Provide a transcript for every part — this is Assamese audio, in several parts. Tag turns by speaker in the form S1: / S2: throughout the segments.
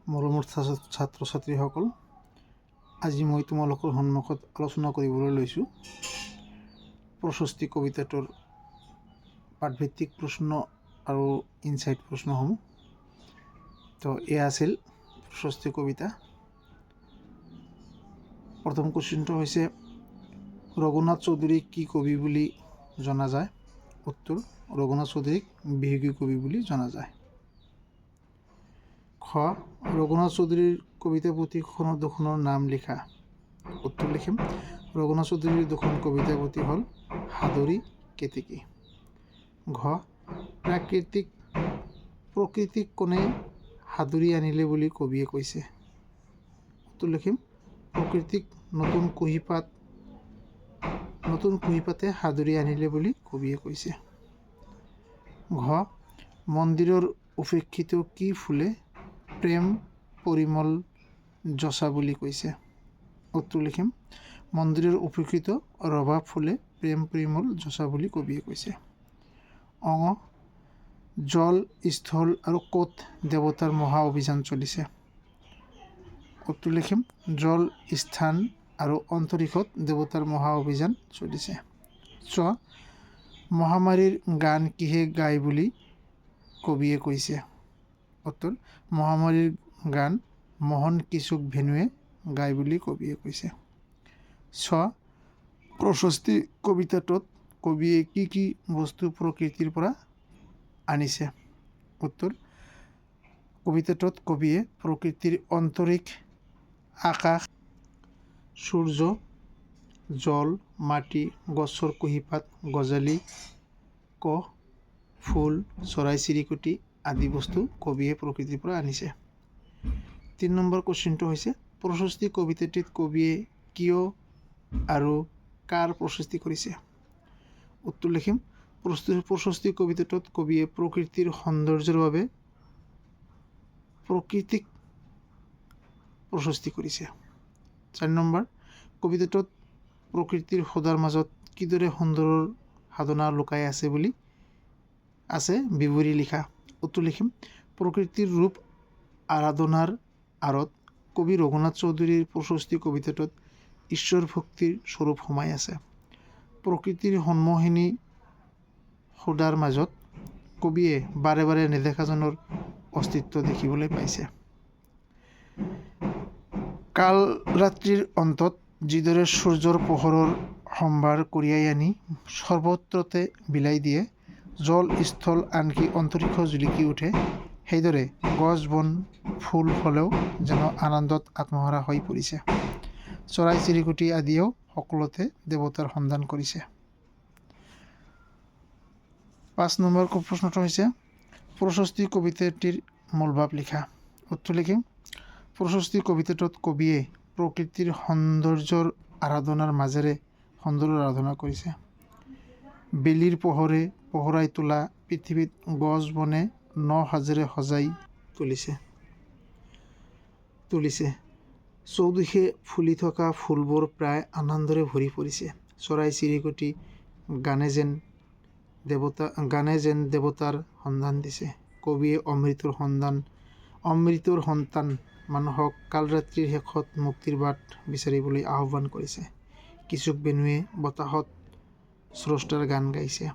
S1: মৰমৰ ছাত্ৰ ছাত্ৰীসকল, আজি মই তোমালোকৰ সন্মুখত আলোচনা কৰিবলৈ লৈছোঁ প্ৰশস্তি কবিতাটোৰ পাঠভিত্তিক প্ৰশ্ন আৰু ইনচাইট প্ৰশ্নসমূহ। তো এয়া আছিল প্ৰশস্তি কবিতা। প্ৰথম কুৱেশ্যনটো হৈছে, ৰঘুনাথ চৌধুৰীক কি কবি বুলি জনা যায়? উত্তৰ, ৰঘুনাথ চৌধুৰীক বিহুগী কবি বুলি জনা যায়। খ, ৰঘুনাথ চৌধুৰীৰ কবিতা পুথিখনৰ দুখনৰ নাম লিখা। উত্তৰ লিখিম, ৰঘুনাথ চৌধুৰীৰ দুখন কবিতা পুথি হ'ল সাদৰী কেতেকী। ঘ, প্ৰকৃতিক কোনে সাদৰি আনিলে বুলি কবিয়ে কৈছে? উত্তৰ লিখিম, প্ৰকৃতিক নতুন কুঁহিপাতে সাদৰি আনিলে বুলি কবিয়ে কৈছে। ঘ, মন্দিৰৰ উপেক্ষিত কি ফুলে প্ৰেম পৰিমল যচা বুলি কৈছে? উত্তৰ লিখিম, মন্দিৰৰ উপেক্ষিত ৰভা ফুলে প্ৰেম পৰিমল যচা বুলি কবিয়ে কৈছে। অ, জল, স্থল আৰু ক'ত দেৱতাৰ মহা অভিযান চলিছে? উত্তৰ লিখিম, জল, স্থান আৰু অন্তৰীক্ষত দেৱতাৰ মহা অভিযান চলিছে। চ, মহামাৰীৰ গান কিহে গায় বুলি কবিয়ে কৈছে? উত্তৰ, মহামাৰীৰ গান মোহন কিশোক ভেনুৱে গায় বুলি কবিয়ে কৈছে। ছ, প্ৰশস্তি কবিতাটোত কবিয়ে কি কি বস্তু প্ৰকৃতিৰ পৰা আনিছে? উত্তৰ, কবিতাটোত কবিয়ে প্ৰকৃতিৰ অন্তৰীক্ষ, আকাশ, সূৰ্য, জল, মাটি, গছৰ কুঁহিপাত, গজালি, কহ, ফুল, চৰাই চিৰিকটি আদি বস্তু কবিয়ে প্ৰকৃতিৰ পৰা আনিছে। ৩ নম্বৰ কুৱেশ্যনটো হৈছে, প্ৰশস্তি কবিতাটিত কবিয়ে কিয় আৰু কাৰ প্ৰশস্তি কৰিছে? উত্তৰ লিখিম, প্ৰশস্তি কবিতাটোত কবিয়ে প্ৰকৃতিৰ সৌন্দৰ্যৰ বাবে প্ৰকৃতিক প্ৰশস্তি কৰিছে। ৪ নম্বৰ, কবিতাটোত প্ৰকৃতিৰ সৌদাৰ মাজত কিদৰে সুন্দৰৰ সাধনা লুকাই আছে বিৱৰি লিখা। উত্তৰ লিখিম, প্ৰকৃতিৰ ৰূপ আৰাধনাৰ আঁৰত কবি ৰঘুনাথ চৌধুৰীৰ প্ৰশস্তি কবিতাটোত ঈশ্বৰ ভক্তিৰ স্বৰূপ সোমাই আছে। প্ৰকৃতিৰ সন্মোহিনী সৌদাৰ মাজত কবিয়ে বাৰে বাৰে নেদেখাজনৰ অস্তিত্ব দেখিবলৈ পাইছে। কাল ৰাত্ৰিৰ অন্তত যিদৰে সূৰ্যৰ পোহৰৰ সম্ভাৰ কঢ়িয়াই আনি সৰ্বত্ৰতে বিলাই দিয়ে, জল, স্থল আনকি অন্তৰীক্ষ জিলিকি উঠে, সেইদৰে গছ বন ফুল ফলেও যেন আনন্দত আত্মহাৰা হৈ পৰিছে। চৰাই চিৰিকটি আদিয়েও সকলোতে দেৱতাৰ সন্ধান কৰিছে। ৫ নম্বৰ প্ৰশ্নটো হৈছে, প্ৰশস্তি কবিতাটিৰ মূলভাৱ লিখা। উত্তৰ লিখিম, প্ৰশস্তি কবিতাটোত কবিয়ে প্ৰকৃতিৰ সৌন্দৰ্যৰ আৰাধনাৰ মাজেৰে সুন্দৰৰ আৰাধনা কৰিছে। বেলিৰ পোহৰে পোহৰাই তোলা পৃথিৱীত গছ বনে সাজেৰে সজাই তুলিছে। চৌদিশে ফুলি থকা ফুলবোৰ প্ৰায় আনন্দৰে ভৰি পৰিছে। চৰাই চিৰিকটি গানে যেন দেৱতাৰ সন্ধান দিছে। কবিয়ে অমৃতৰ সন্তান মানুহক কালৰাত্ৰিৰ শেষত মুক্তিৰ বাট বিচাৰিবলৈ আহ্বান কৰিছে। কিশোক বেনুৱে বতাহত স্ৰষ্টাৰ গান গাইছে।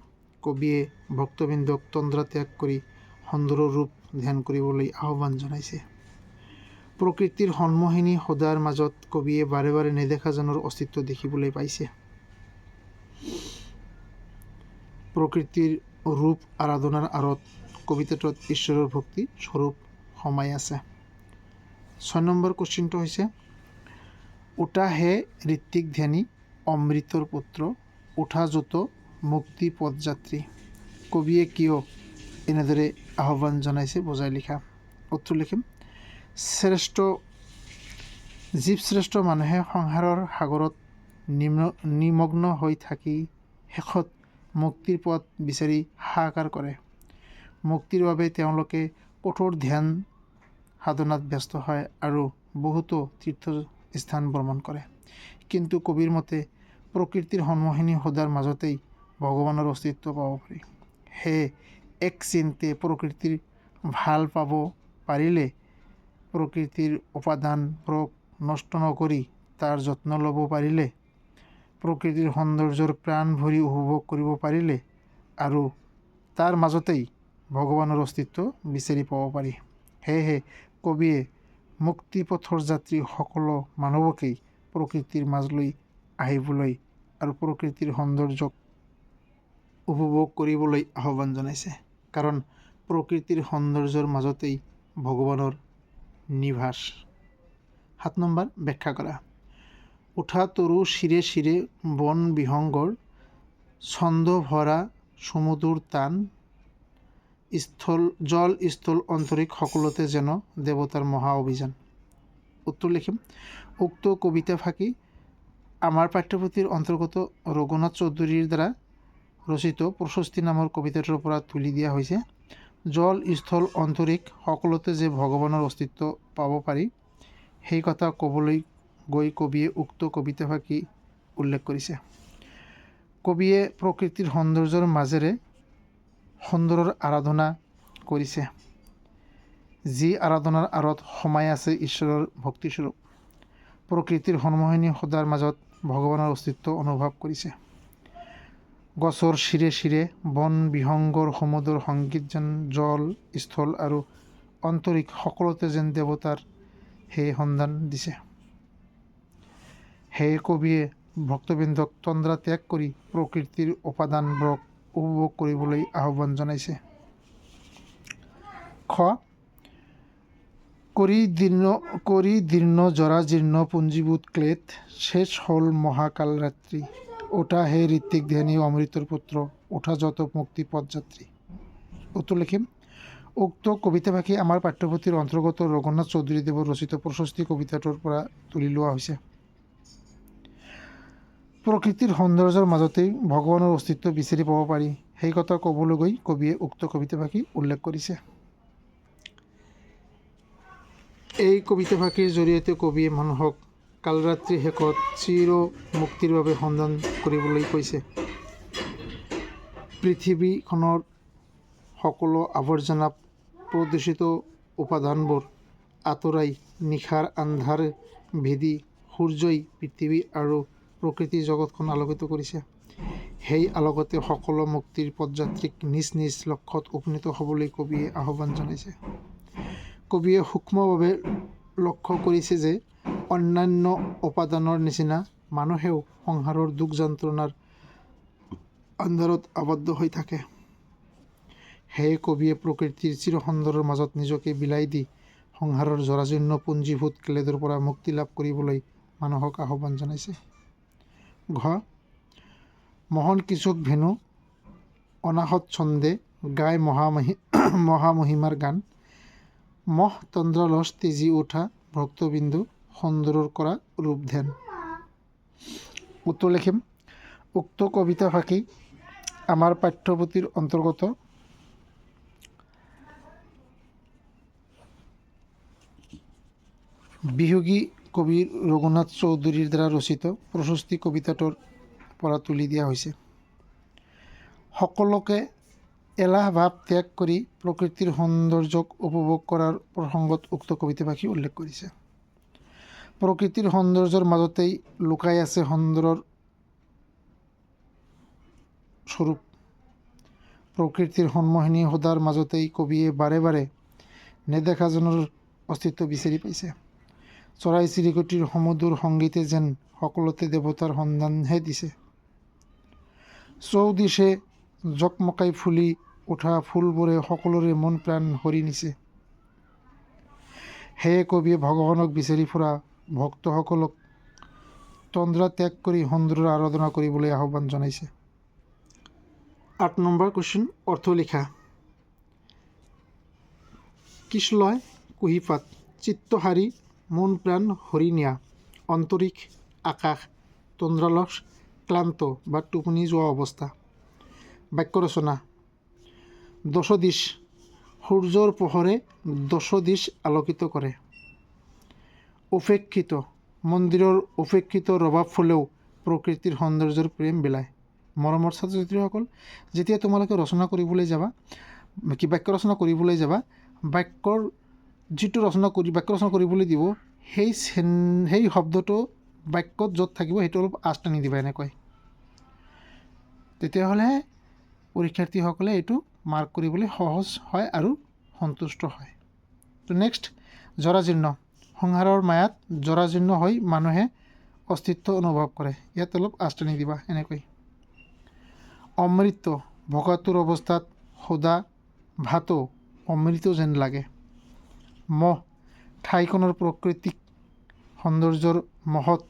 S1: কবিয়ে ভক্তবৃন্দক তন্দ্ৰা ত্যাগ কৰি সুন্দৰৰ ৰূপ ধ্যান কৰিবলৈ আহ্বান জনাইছে। প্ৰকৃতিৰ সন্মোহিনী সৌদাৰ মাজত কবিয়ে বাৰে বাৰে নেদেখাজনৰ অস্তিত্ব দেখিবলৈ পাইছে। প্ৰকৃতিৰ ৰূপ আৰাধনাৰ আঁৰত কবিতাটোত ঈশ্বৰৰ ভক্তি স্বৰূপ সোমাই আছে। ৬ নম্বৰ কুৱেশ্যনটো হৈছে, উঠা হে ঋত্বিক ধ্যানী অমৃতৰ পুত্ৰ, উঠা যত মুক্তি পদযাত্ৰী। কবিয়ে কিয় এনেদৰে আহ্বান জনাইছে বুজাই লিখা। উত্তৰ লিখিম, জীৱ-শ্ৰেষ্ঠ মানুহে সংসাৰৰ সাগৰত নিমগ্ন হৈ থাকি শেষত মুক্তিৰ পথ বিচাৰি হাহাকাৰ কৰে। মুক্তিৰ বাবে তেওঁলোকে কঠোৰ ধ্যান সাধনাত ব্যস্ত হয় আৰু বহুতো তীৰ্থস্থান ভ্ৰমণ কৰে। কিন্তু কবিৰ মতে প্ৰকৃতিৰ সন্মোহিনী সৌদাৰ মাজতেই ভগৱানৰ অস্তিত্ব পাব পাৰি। সেয়ে এক চিন্তে প্ৰকৃতিৰ ভাল পাব পাৰিলে প্ৰকৃতিৰ উপাদানবোৰক নষ্ট নকৰি তাৰ যত্ন ল'ব পাৰিলে, প্ৰকৃতিৰ সৌন্দৰ্যৰ প্ৰাণ ভৰি উপভোগ কৰিব পাৰিলে আৰু তাৰ মাজতেই ভগৱানৰ অস্তিত্ব বিচাৰি পাব পাৰি। সেয়েহে কবিয়ে মুক্তিপথৰ যাত্ৰী সকলো মানুহকেই প্ৰকৃতিৰ মাজলৈ আহিবলৈ আৰু প্ৰকৃতিৰ সৌন্দৰ্যক উপভোগ কৰিবলৈ আহ্বান জনাইছে। কাৰণ প্ৰকৃতিৰ সৌন্দৰ্যৰ মাজতেই ভগৱানৰ নিবাস। 7 নম্বৰ, ব্যাখ্যা কৰা। উঠা তৰু শিৰে শিৰে বন বিহংগৰ, ছন্দ ভৰা সমুদুৰ তান, জল স্থল অন্তৰিক্ষ সকলোতে যেন দেৱতাৰ মহা অভিযান। উত্তৰ লিখিম। উক্ত কবিতা ফাঁকি আমাৰ পাঠ্যপুথিৰ অন্তৰ্গত ৰঘুনাথ চৌধুৰীৰ দ্বাৰা ৰচিত প্ৰশস্তি নামৰ কবিতাটোৰ পৰা তুলি দিয়া হৈছে। জল স্থল অন্তৰিক্ষ সকলোতে যে ভগৱানৰ অস্তিত্ব পাব পাৰি, সেই কথা ক'বলৈ গৈ কবিয়ে উক্ত কবিতা ফাঁকি উল্লেখ কৰিছে। কবিয়ে প্ৰকৃতিৰ সৌন্দৰ্যৰ মাজেৰে সুন্দৰৰ আৰাধনা কৰিছে, যি আৰাধনাৰ আঁৰত সোমাই আছে ঈশ্বৰৰ ভক্তিস্বৰূপ। প্ৰকৃতিৰ সন্মোহিনী সদাৰ মাজত ভগৱানৰ অস্তিত্ব অনুভৱ কৰিছে। গছৰ শিৰে শিৰে বন বিহংগৰ সমুদ্ৰৰ সংগীত যেন জল স্থল আৰু অন্তৰিক্ষ সকলোতে যেন দেৱতাৰ সেই সন্ধান দিছে। সেয়ে কবিয়ে ভক্তবৃন্দক তন্দ্ৰা ত্যাগ কৰি প্ৰকৃতিৰ উপাদানবোৰক উপভোগ কৰিবলৈ আহ্বান জনাইছে। খ, কৰি দীৰ্ণ জৰাজীৰ্ণ পুঞ্জীভূত ক্লেদ, শেষ হ'ল মহাকাল ৰাত্ৰি, উঠা হে ঋত্বিক ধ্যানী অমৃতৰ পুত্ৰ, উঠা যত মুক্তি পথযাত্ৰী। উত্তৰ লিখিম। উক্ত কবিতা ফাঁকি আমাৰ পাঠ্যপুথিৰ অন্তৰ্গত ৰঘুনাথ চৌধুৰীদেৱৰ ৰচিত প্ৰশস্তি কবিতাটোৰ পৰা তুলি লোৱা হৈছে। প্ৰকৃতিৰ সৌন্দৰ্যৰ মাজতেই ভগৱানৰ অস্তিত্ব বিচাৰি পাব পাৰি, সেই কথা ক'বলৈ গৈ কবিয়ে উক্ত কবিতা ফাঁকি উল্লেখ কৰিছে। এই কবিতা ফাঁকিৰ জৰিয়তে কবিয়ে মানুহক কালৰাত্ৰিৰ শেষত চিৰ মুক্তিৰ বাবে সন্ধান কৰিবলৈ কৈছে। পৃথিৱীখনৰ সকলো আৱৰ্জনা প্ৰদূষিত উপাদানবোৰ আঁতৰাই নিশাৰ আন্ধাৰ ভেদি সূৰ্যই পৃথিৱী আৰু প্ৰকৃতি জগতখন আলোকিত কৰিছে। সেই আলোকতে সকলো মুক্তিৰ পথযাত্ৰীক নিজ নিজ লক্ষ্যত উপনীত হ'বলৈ কবিয়ে আহ্বান জনাইছে। কবিয়ে সূক্ষ্মভাৱে লক্ষ্য কৰিছে যে অন্যান্য উপাদানৰ নিচিনা মানুহেও সংসাৰৰ দুখ যন্ত্ৰণাৰ আন্ধাৰত আবদ্ধ হৈ থাকে। সেয়ে কবিয়ে প্ৰকৃতিৰ চিৰসুন্দৰৰ মাজত নিজকে বিলাই দি সংসাৰৰ জৰাজীৰ্ণ পুঞ্জীভূত ক্লেদৰ পৰা মুক্তি লাভ কৰিবলৈ মানুহক আহ্বান জনাইছে। ঘ, মোহন কিশোক ভেনু অনাহত ছন্দে গায় মহামহিমাৰ গান, মহ তন্দ্ৰালস তেজি উঠা ভক্তবিন্দু সুন্দৰৰ কৰা ৰূপ ধ্যান। উত্তৰ লিখিম। উক্ত কবিতা ফাঁকি আমাৰ পাঠ্যপুথিৰ অন্তৰ্গত বিয়োগী কবি ৰঘুনাথ চৌধুৰীৰ দ্বাৰা ৰচিত প্ৰশস্তি কবিতাটোৰ পৰা তুলি দিয়া হৈছে। সকলোকে এলাহ ভাৱ ত্যাগ কৰি প্ৰকৃতিৰ সৌন্দৰ্যক উপভোগ কৰাৰ প্ৰসংগত উক্ত কবিতা ফাঁকি উল্লেখ কৰিছে। প্ৰকৃতিৰ সৌন্দৰ্যৰ মাজতেই লুকাই আছে সুন্দৰৰ স্বৰূপ। প্ৰকৃতিৰ সন্মোহিনী সদাৰ মাজতেই কবিয়ে বাৰে বাৰে নেদেখাজনৰ অস্তিত্ব বিচাৰি পাইছে। চৰাই চিৰিকটিৰ সমুদৰ সংগীতে যেন সকলোতে দেৱতাৰ সন্ধানহে দিছে। চৌদিশে জকমকাই ফুলি উঠা ফুলবোৰে সকলোৰে মন প্ৰাণ হৰি নিছে। সেয়ে কবিয়ে ভগৱানক বিচাৰি ফুৰা ভক্তসকলক তন্দ্ৰা ত্যাগ কৰি সুন্দৰৰ আৰাধনা কৰিবলৈ আহ্বান জনাইছে। 8 নম্বৰ কুৱেশ্যন, অৰ্থ লিখা। কিশলয় কুঁহিপাত, চিত্তহাৰী মন প্ৰাণ হৰি নিয়া, অন্তৰীক্ষ আকাশ, তন্দ্ৰালস ক্লান্ত বা টোপনি যোৱা অৱস্থা। বাক্য ৰচনা। দশদিশ, সূৰ্যৰ পোহৰে দশদিশ আলোকিত কৰে। উপেক্ষিত, মন্দিৰৰ উপেক্ষিত ৰবাব ফুলেও প্ৰকৃতিৰ সৌন্দৰ্যৰ প্ৰেম বিলায়। মৰমৰ ছাত্ৰ ছাত্ৰীসকল, যেতিয়া তোমালোকে ৰচনা কৰিবলৈ যাবা, বাক্য ৰচনা কৰিবলৈ যাবা, বাক্যৰ যিটো বাক্য ৰচনা কৰিবলৈ দিব সেই শব্দটো বাক্যত য'ত থাকিব সেইটো অলপ আঁচ টানি দিবা এনেকৈ। তেতিয়াহ'লে পৰীক্ষাৰ্থীসকলে এইটো মাৰ্ক কৰিবলৈ সহজ হয় আৰু সন্তুষ্ট হয়। তো নেক্সট, জৰাজীৰ্ণ। সংসাৰৰ মায়াত জৰাজীৰ্ণ হৈ মানুহে অস্তিত্ব অনুভৱ কৰে। ইয়াত অলপ আঁচ টানি দিবা এনেকৈ। অমৃত। ভোকাতুৰ অৱস্থাত সুদা ভাতো অমৃত যেন লাগে। মহ। ঠাইখনৰ প্ৰাকৃতিক সৌন্দৰ্যৰ মহত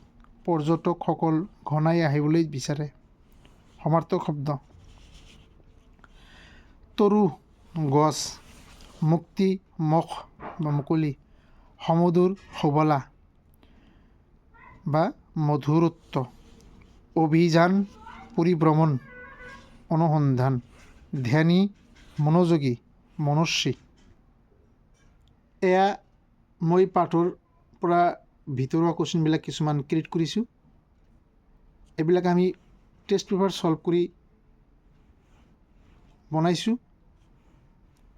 S1: পৰ্যটকসকল ঘনাই আহিবলৈ বিচাৰে। সমাৰ্থক শব্দ। তৰু গছ। মুক্তি মুখ বা মুকলি। সমুদুৰ সুবলা বা মধুৰত্ব। অভিযান পৰিভ্ৰমণ অনুসন্ধান। ধ্যানী মনোযোগী মনস্বী। এয়া মই পাঠৰ পৰা ভিতৰুৱা কুৱেশ্যনবিলাক কিছুমান ক্ৰিয়েট কৰিছোঁ। এইবিলাক আমি টেষ্ট পেপাৰ ছল্ভ কৰি বনাইছোঁ।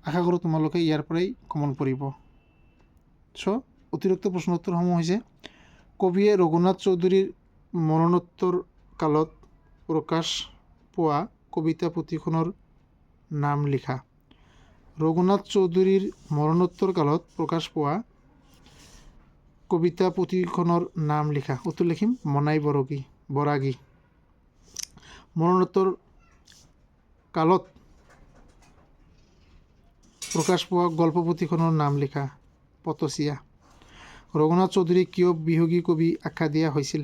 S1: আশা কৰোঁ তোমালোকে ইয়াৰ পৰাই কমন পৰিব। অতিৰিক্ত প্ৰশ্ন উত্তৰসমূহ হৈছে: কবিয়ে ৰঘুনাথ চৌধুৰীৰ মৰণোত্তৰ কালত প্ৰকাশ পোৱা কবিতা পুথিখনৰ নাম লিখা। ৰঘুনাথ চৌধুৰীৰ মৰণোত্তৰ কালত প্ৰকাশ পোৱা কবিতা পুথিখনৰ নাম লিখা। উত্তৰ লিখিম মনাই বৰাগী। মৰণোত্তৰ কালত প্ৰকাশ পোৱা গল্প পুথিখনৰ নাম লিখা। পতচীয়া। ৰঘুনাথ চৌধুৰীক কিয় বিহুগী কবি আখ্যা দিয়া হৈছিল?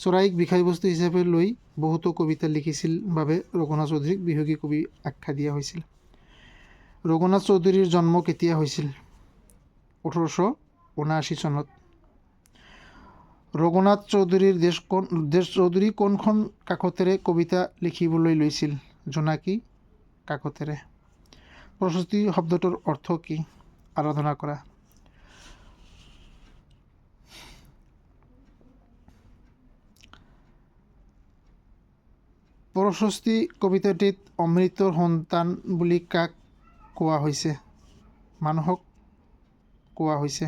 S1: চৰাইক বিষয়বস্তু হিচাপে লৈ বহুতো কবিতা লিখিছিল বাবে ৰঘুনাথ চৌধুৰীক বিহুগী কবি আখ্যা দিয়া হৈছিল। ৰঘুনাথ চৌধুৰীৰ জন্ম কেতিয়া হৈছিল? 1879 চনত। ৰঘুনাথ চৌধুৰী কোনখন কাকতেৰে কবিতা লিখিবলৈ লৈছিল? জোনাকী কাকতেৰে। প্ৰশস্তি শব্দটোৰ অৰ্থ কি? আৰাধনা কৰা। প্ৰশস্তি কবিতাটিত অমৃতৰ সন্তান বুলি কাক কোৱা হৈছে? মানুহক কোৱা হৈছে।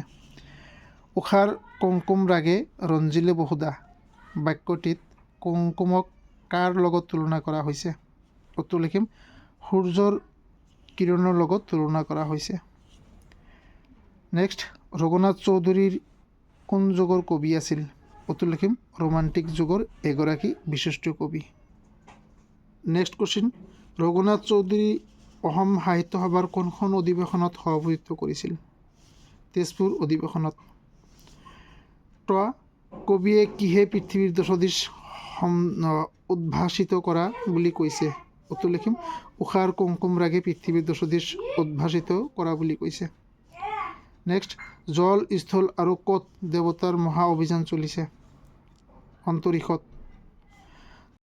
S1: উষাৰ কুমকুম ৰাগে ৰঞ্জিলে বহুধা বাক্যটিত কুমকুমক কাৰ লগত তুলনা কৰা হৈছে? উত্তৰ লিখিম সূৰ্যৰ কিৰণৰ লগত তুলনা কৰা হৈছে। নেক্সট, ৰঘুনাথ চৌধুৰীৰ কোন যুগৰ কবি আছিল? উত্তৰ লিখিম ৰোমান্টিক যুগৰ এগৰাকী বিশিষ্ট কবি। নেক্সট কুৱেশ্যন, ৰঘুনাথ চৌধুৰী অসম সাহিত্য সভাৰ কোনখন অধিৱেশনত সভাপতিত্ব কৰিছিল? তেজপুৰ অধিৱেশনত। কবিয়ে কিহে পৃথিৱীৰ সদৃশ উদ্ভাসিত কৰা বুলি কৈছে? উত্তৰ লিখিম উষাৰ কুমকুম ৰাগে পৃথিৱীৰ সদৃশ উদ্ভাসিত কৰা বুলি কৈছে। নেক্সট, জল স্থল আৰু ক'ত দেৱতাৰ মহা অভিযান চলিছে? অন্তৰীক্ষত।